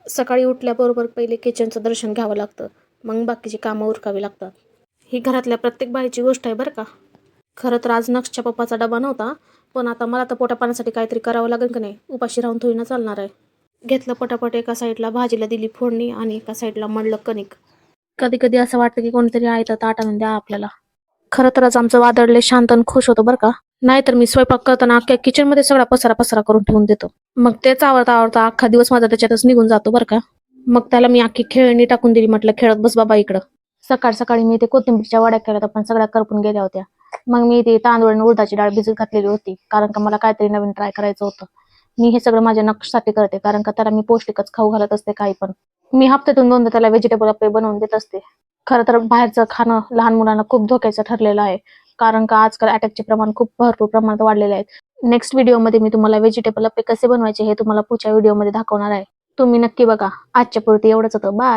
सकाळी उठल्याबरोबर पहिले किचनचं दर्शन घ्यावं लागतं, मग बाकीची कामं उरकावी लागतात. ही घरातल्या प्रत्येक बाईची गोष्ट आहे बरं का. खरं तर आज नक्षच्या पप्पाचा डबा नव्हता, पण आता मला तर पोटापाण्यासाठी काहीतरी करावं लागेल की नाही, उपाशी राहून थोडी ना चालणार आहे. घेतलं पटापट, एका साईडला भाजीला दिली फोडणी आणि एका साईडला मळलं कणिक. कधी कधी असं वाटतं की कोणतरी आहे तर ताट आणून द्या आपल्याला. खरं तर आज आमचं वादळले शांत आणि खुश होतं बरं का. नाहीतर मी स्वयंपाक करताना अख्ख्या किचनमध्ये सगळा पसारा पसारा करून ठेवून देतो. मग तेच आवडता आवडता अख्खा दिवस माझा त्याच्यातच निघून जातो बरं का. मग त्याला मी अख्खी खेळणी टाकून दिली, म्हटलं खेळत बस बाबा इकडं. सकाळ सकाळी मी ते कोथिंबीरच्या वड्या केल्या होत्या, पण सगळ्या करपून गेल्या होत्या. मग मी ते तांदूळ आणि उडदाची डाळ भिजत घातलेली होती, कारण का मला काहीतरी नवीन ट्राय करायचं होतं. मी हे सगळं माझ्या नक्षसाठी करते, कारण का त्याला मी पौष्टिकच खाऊ घालत असते काही पण. मी हप्त्यातून दोनदा त्याला व्हेजिटेबल अप्पे बनवून देत असते. खरं तर बाहेरचं खाणं लहान मुलांना खूप धोक्याचं ठरलेलं आहे, कारण का आजकाल अटॅकचे प्रमाण खूप भरपूर प्रमाणात वाढलेले आहेत. नेक्स्ट व्हिडिओमध्ये मी तुम्हाला व्हेजिटेबल अप्पे कसे बनवायचे हे तुम्हाला पुढच्या व्हिडिओमध्ये दाखवणार आहे. तुम्ही नक्की बघा. आजच्या पुरती एवढंच होतं. बाय.